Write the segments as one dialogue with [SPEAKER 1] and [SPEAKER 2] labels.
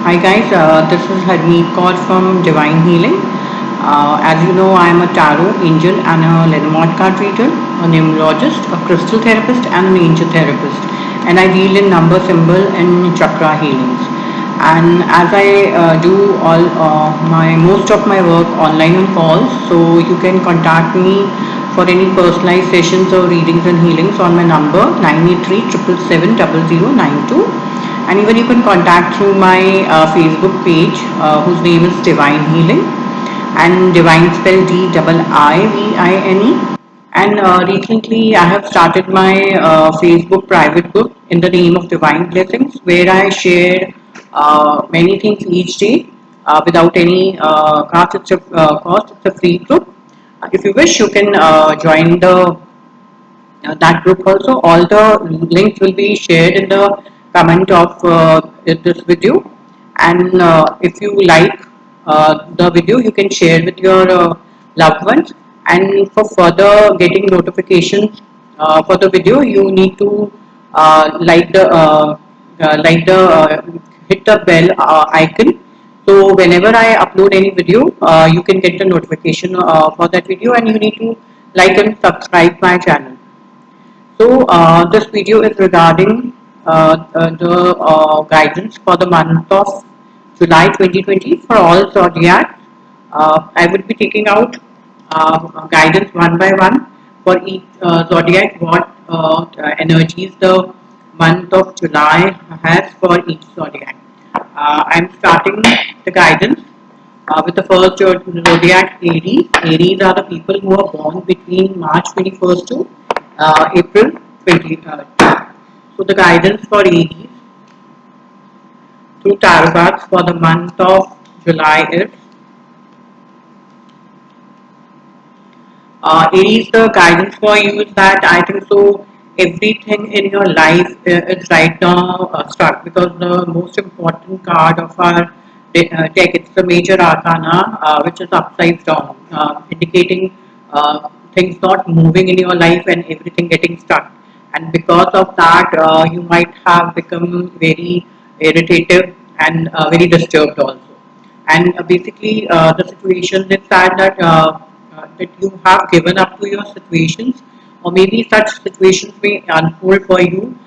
[SPEAKER 1] Hi guys, this is Harmeet Kaur from Divine Healing. As you know, I am a tarot angel and a Lenormand card reader, a numerologist, a crystal therapist, and an angel therapist. And I deal in number, symbol, and chakra healings. And as I do all my most of my work online on calls, so you can contact me for any personalized sessions or readings and healings on my number 983 777 and even you can contact through my Facebook page whose name is Divine Healing and Divine spelled DIIVINE. And recently I have started my Facebook private book in the name of Divine Blessings where I share many things each day without any cost. Cost. It's a free group. If you wish, you can join the that group also. All the links will be shared in the comment of this video. And if you like the video, you can share with your loved ones. And for further getting notifications for the video, you need to like the hit the bell icon. So whenever I upload any video, you can get the notification for that video, and you need to like and subscribe my channel. So this video is regarding the guidance for the month of July 2020 for all zodiac. I will be taking out guidance one by one for each zodiac, what energies the month of July has for each zodiac. I'm starting the guidance with the first zodiac Aries. Aries are the people who are born between March 21st to April 23rd. So the guidance for Aries through tarot cards for the month of July is Aries. The guidance for you is that I think so. Everything in your life is right now stuck because the most important card of our deck, it's the major arcana, which is upside down, indicating things not moving in your life and everything getting stuck. And because of that, you might have become very irritative and very disturbed also. And basically, the situation is that you have given up to your situations, or maybe such situations may unfold for you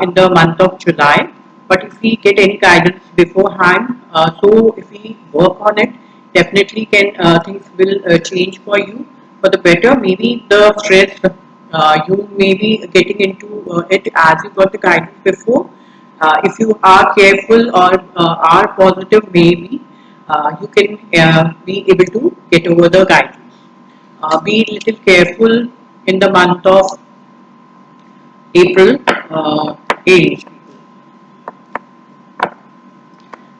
[SPEAKER 1] in the month of July. But if we get any guidance beforehand, so if we work on it, definitely can things will change for you for the better. Maybe the stress you may be getting into it as you got the guidance before. If you are careful or are positive, maybe you can be able to get over the guidance. Be little careful in the month of April. Aries.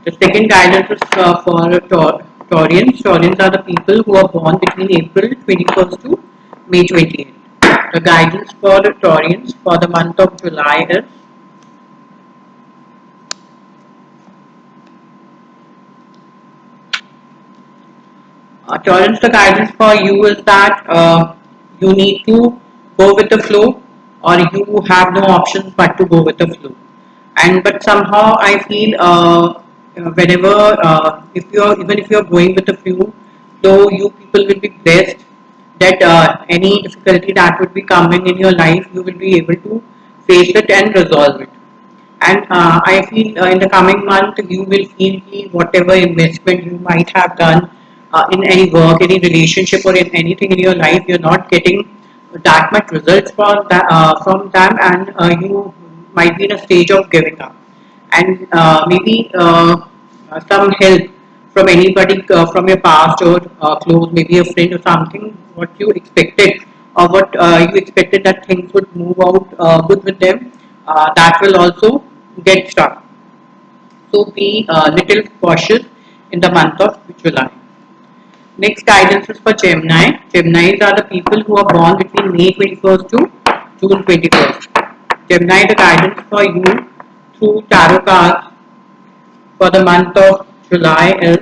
[SPEAKER 1] The second guidance is for Taurians. Taurians are the people who are born between April 21st to May 28th. The guidance for Taurians for the month of July is Taurus, the guidance for you is that you need to go with the flow, or you have no options but to go with the flow. And but somehow I feel whenever if you're even if you're going with the flow, you people will be blessed that any difficulty that would be coming in your life, you will be able to face it and resolve it. And I feel in the coming month, you will feel ki whatever investment you might have done in any work, any relationship, or in anything in your life, you're not getting that much results from them, and you might be in a stage of giving up. And maybe some help from anybody from your past or close, maybe a friend or something, what you expected or what you expected that things would move out good with them, that will also get stuck. So be a little cautious in the month of July. Next guidance is for Gemini. Geminis are the people who are born between May 21st to June 21st. Gemini, the guidance for you through tarot cards for the month of July is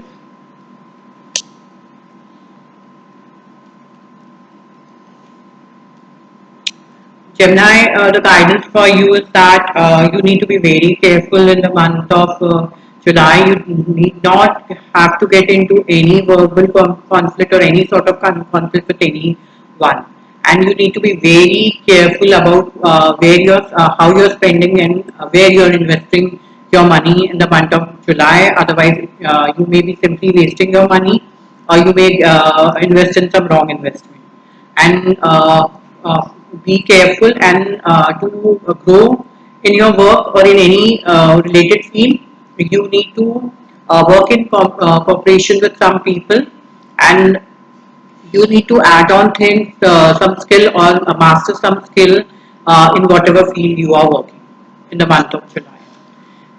[SPEAKER 1] Gemini. The guidance for you is that you need to be very careful in the month of July, you need not have to get into any verbal conflict or any sort of conflict with anyone. And you need to be very careful about how you're spending and where you're investing your money in the month of July. Otherwise, you may be simply wasting your money, or you may invest in some wrong investment. And be careful and to grow in your work or in any related field. You need to work in cooperation with some people, and you need to add on things, some skill or master some skill in whatever field you are working in the month of July.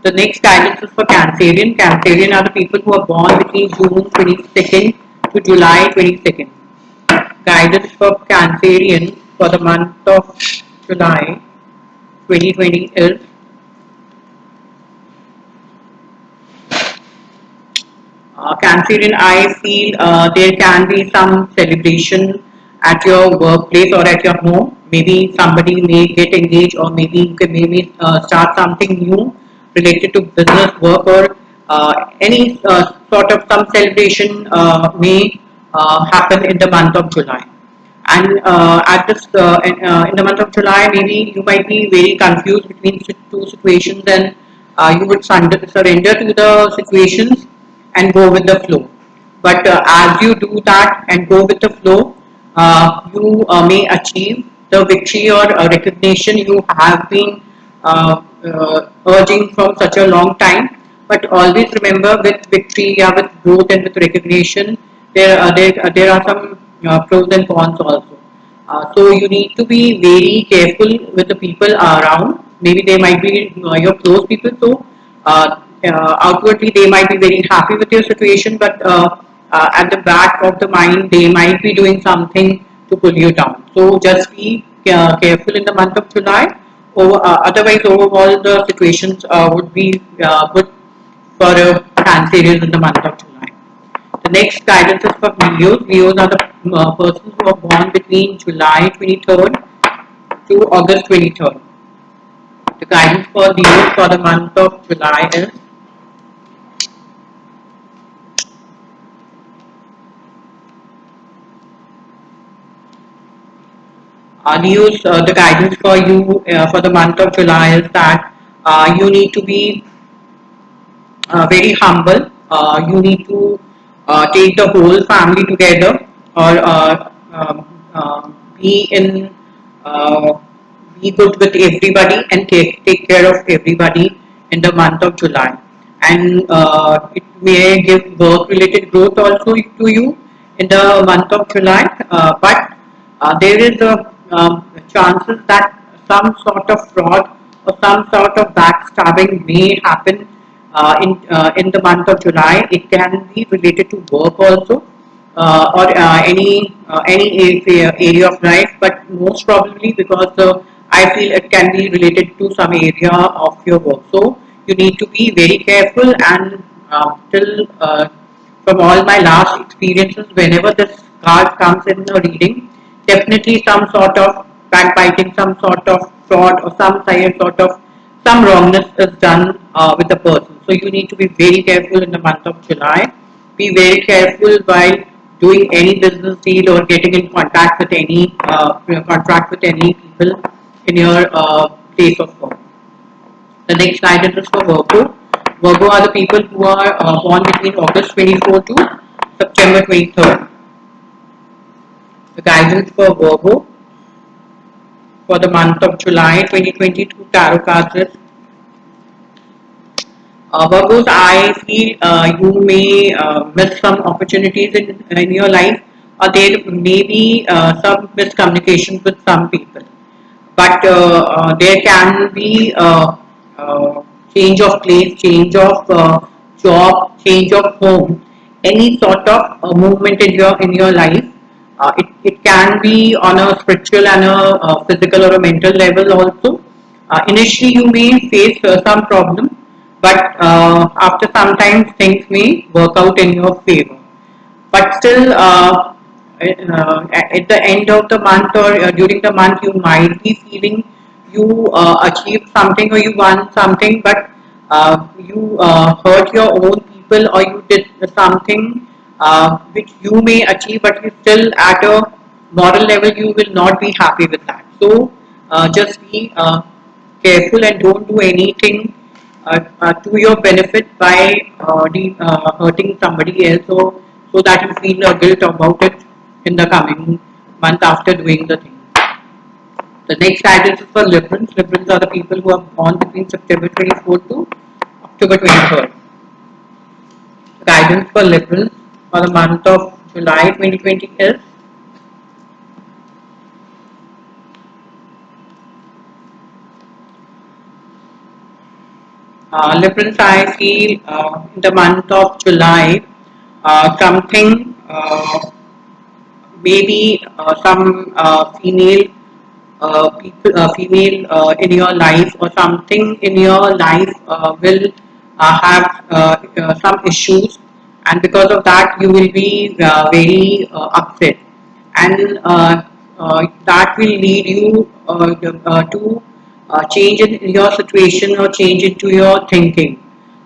[SPEAKER 1] The next guidance is for Cancerian. Cancerian are the people who are born between June 22nd to July 22nd. Guidance for Cancerian for the month of July 2020 is Cancerian. I feel there can be some celebration at your workplace or at your home. Maybe somebody may get engaged, or maybe you can maybe start something new related to business work, or any sort of some celebration may happen in the month of July. And at this in the month of July, maybe you might be very confused between two situations, and you would surrender to the situations and go with the flow. But as you do that and go with the flow, you may achieve the victory or recognition you have been urging from such a long time. But always remember, with victory, yeah, with growth and with recognition, there are some pros and cons also. So you need to be very careful with the people around. Maybe they might be your close people, so outwardly they might be very happy with your situation, but at the back of the mind they might be doing something to pull you down. So just be careful in the month of July. Otherwise, overall the situations would be good for Cancerians in the month of July. The next guidance is for Leos. Leos are the persons who are born between July 23rd to August 23rd. The guidance for Leos for the month of July is Leos. The guidance for you for the month of July is that you need to be very humble. You need to take the whole family together, or be in uh, be good with everybody and take care of everybody in the month of July. And it may give work related growth also to you in the month of July. But there is a chances that some sort of fraud or some sort of backstabbing may happen in the month of July. It can be related to work also, or area of life, but most probably because I feel it can be related to some area of your work. So you need to be very careful, and till from all my last experiences, whenever this card comes in a reading, definitely some sort of backbiting, some sort of fraud, or sort of some wrongness is done with the person. So you need to be very careful in the month of July. Be very careful while doing any business deal or getting in contact with any contract with any people in your place of work. The next guidance is for Virgo. Virgo are the people who are born between August 24 to September 23rd. The guidance for Virgo for the month of July 2022 tarot cards is Virgos. I feel you may miss some opportunities in your life, or there may be some miscommunications with some people. But there can be change of place, change of job, change of home, any sort of movement in your life. It can be on a spiritual and a physical or a mental level also. Initially, you may face some problem, but after some time, things may work out in your favor. But still, at the end of the month or during the month, you might be feeling you achieved something or you won something, but You hurt your own people, or you did something which you may achieve, but you still at a moral level you will not be happy with that. So just be careful and don't do anything to your benefit by hurting somebody else, so that you feel guilt about it in the coming month after doing the thing. The next guidance is for liberals. Liberals are the people who are born between September 24th to October 23rd. The guidance for liberals for the month of July 2020 is liberals. I feel in the month of July, something maybe some female in your life or something in your life will have some issues, and because of that you will be very upset, and that will lead you to change in your situation or change into your thinking,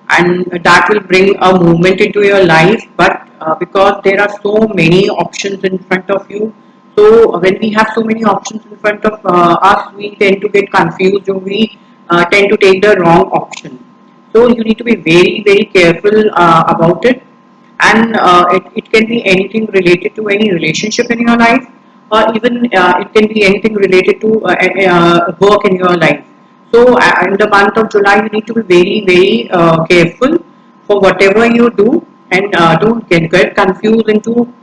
[SPEAKER 1] and that will bring a movement into your life. But because there are so many options in front of you, so when we have so many options in front of us, we tend to get confused, or we tend to take the wrong option. So you need to be very, very careful about it. And it can be anything related to any relationship in your life, or even it can be anything related to work in your life. So in the month of July, you need to be very, very careful for whatever you do, and don't get confused into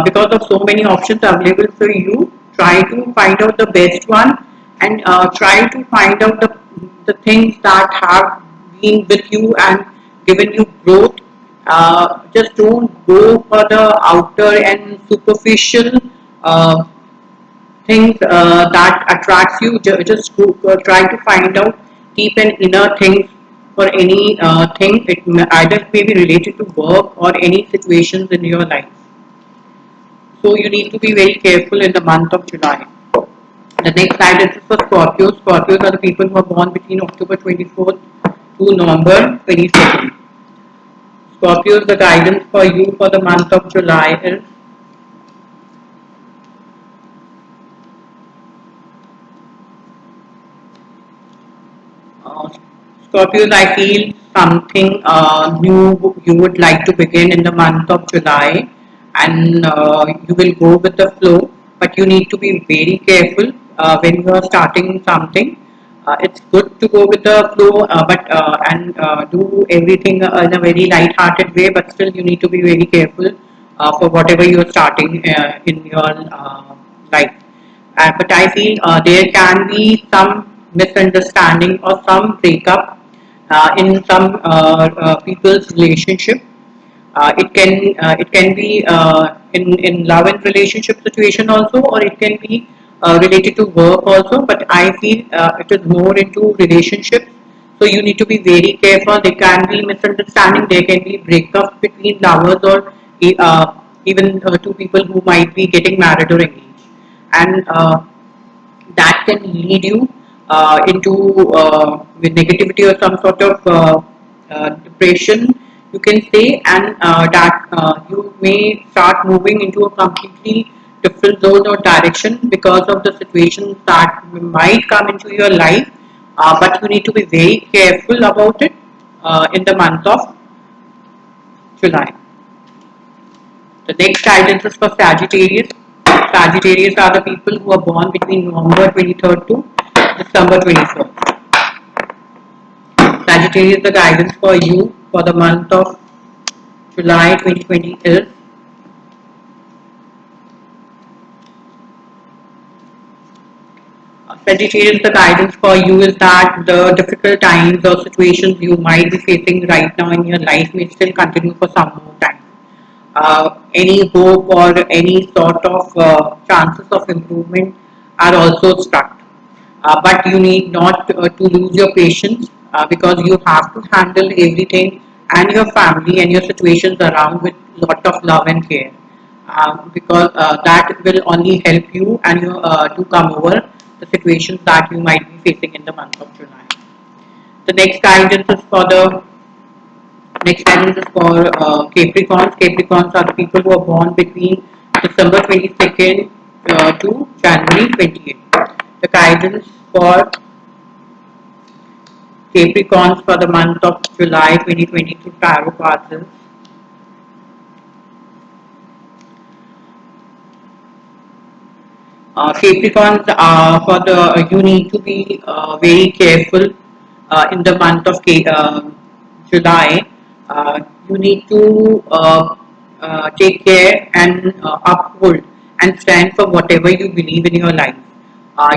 [SPEAKER 1] because of so many options available for you. Try to find out the best one, and try to find out the things that have been with you and given you growth. Just don't go for the outer and superficial uh, things that attracts you. Just go, try to find out deep and inner things for any thing. Either it may be related to work or any situations in your life. So you need to be very careful in the month of July. The next guidance is for Scorpios. Scorpios are the people who are born between October 24th to November 22nd. Scorpios, the guidance for you for the month of July is uh, Scorpios. I feel something new you would like to begin in the month of July, and you will go with the flow, but you need to be very careful when you are starting something. It's good to go with the flow, but and do everything in a very light-hearted way, but still you need to be very careful for whatever you are starting in your life. But I feel there can be some misunderstanding or some breakup in some people's relationship. It can be in love and relationship situation also, or it can be related to work also. But I feel it is more into relationships. So you need to be very careful. There can be misunderstanding. There can be breakup between lovers, or even two people who might be getting married or engaged, and that can lead you into with negativity or some sort of depression, you can say, and that you may start moving into a completely different zone or direction because of the situations that might come into your life. But you need to be very careful about it in the month of July. The next guidance is for Sagittarius. Sagittarius are the people who are born between November 23rd to December 21st. Sagittarius, the guidance for you for the month of July 2020 is Sagittarius, the guidance for you is that the difficult times or situations you might be facing right now in your life may still continue for some more time. Any hope or any sort of chances of improvement are also struck. But you need not to lose your patience because you have to handle everything and your family and your situations around with lot of love and care. Because that will only help you and you to come over the situations that you might be facing in the month of July. The next guidance is for Capricorns. Capricorns are the people who are born between December 22nd to January 28th. The guidance for Capricorns for the month of July 2022 tarot cards is Capricorns, for the you need to be very careful in the month of July. You need to take care and uphold and stand for whatever you believe in your life.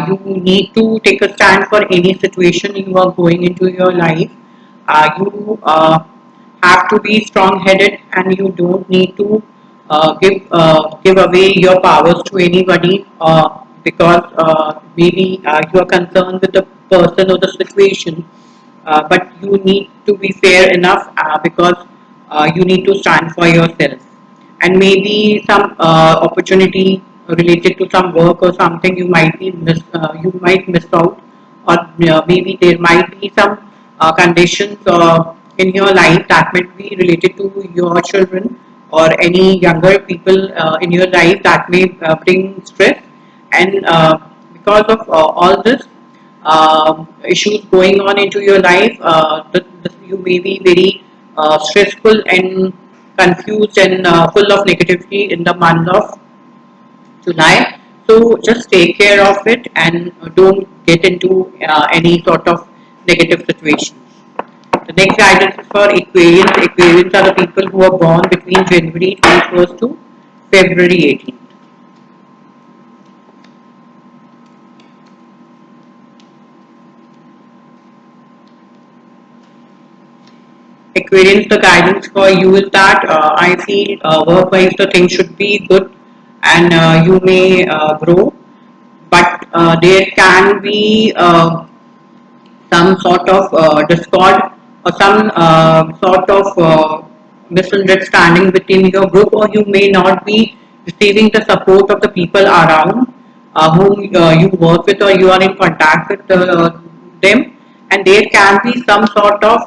[SPEAKER 1] You need to take a stand for any situation you are going into your life. You have to be strong-headed, and you don't need to give away your powers to anybody because maybe you are concerned with the person or the situation, but you need to be fair enough because you need to stand for yourself. And maybe some opportunity related to some work or something you might miss out, or maybe there might be some conditions in your life that might be related to your children or any younger people in your life that may bring stress. And because of all this issues going on into your life, you may be very stressful and confused and full of negativity in the month of July. So just take care of it and don't get into any sort of negative situations. The next guidance is for Aquarians. Aquarians are the people who are born between January 21st to February 18th. Aquarians, the guidance for you is that I feel work-wise the things should be good and you may grow, but there can be some sort of discord or some sort of misunderstanding within your group, or you may not be receiving the support of the people around whom you work with or you are in contact with them, and there can be some sort of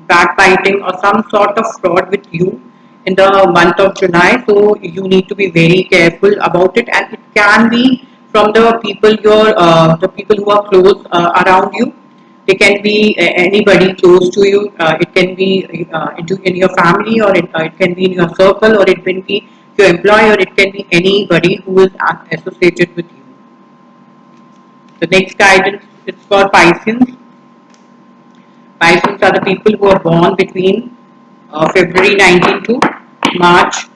[SPEAKER 1] backbiting or some sort of fraud with you in the month of July. So you need to be very careful about it, and it can be from the people who are close around you. They can be anybody close to you. It can be in your family, or it can be in your circle, or it can be your employer, or it can be anybody who is associated with you. The next guidance is for Pisces. Pisces are the people who are born between February 19 to March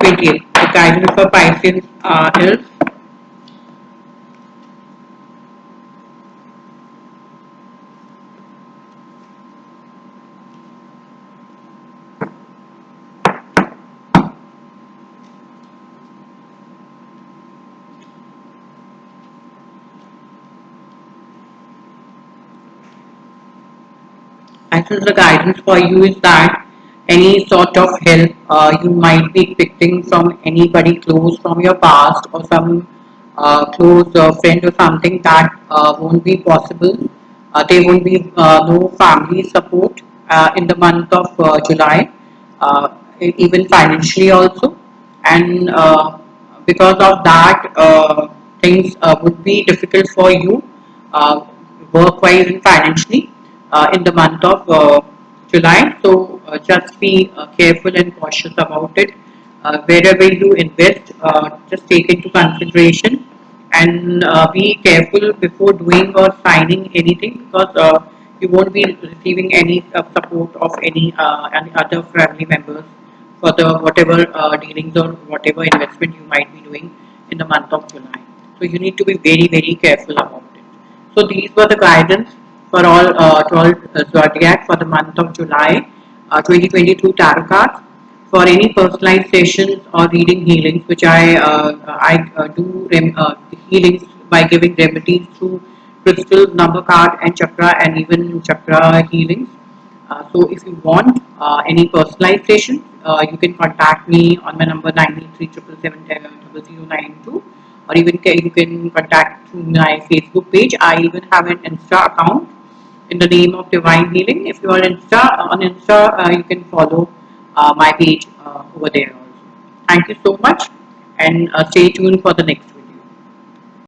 [SPEAKER 1] 20th. The guidance for Pisces is Pisces, the guidance for you is that any sort of help you might be expecting from anybody close from your past, or some close friend or something, that won't be possible. There won't be no family support in the month of July, even financially also. And because of that, things would be difficult for you uh, work-wise and financially in the month of July. So just be careful and cautious about it. Wherever you invest, just take into consideration and be careful before doing or signing anything, because you won't be receiving any support of any other family members for the whatever dealings or whatever investment you might be doing in the month of July. So you need to be very, very careful about it. So these were the guidance for all 12 zodiac for the month of July 2022 tarot cards. For any personalized sessions or reading healings, which I do healings by giving remedies through crystal, number card, and chakra, and even chakra healings. So if you want any personalized session, you can contact me on my number 983777092, or even you can contact through my Facebook page. I even have an Insta account. in the name of Divine Healing. If you are on Insta, you can follow my page over there also. Thank you so much, and stay tuned for the next one.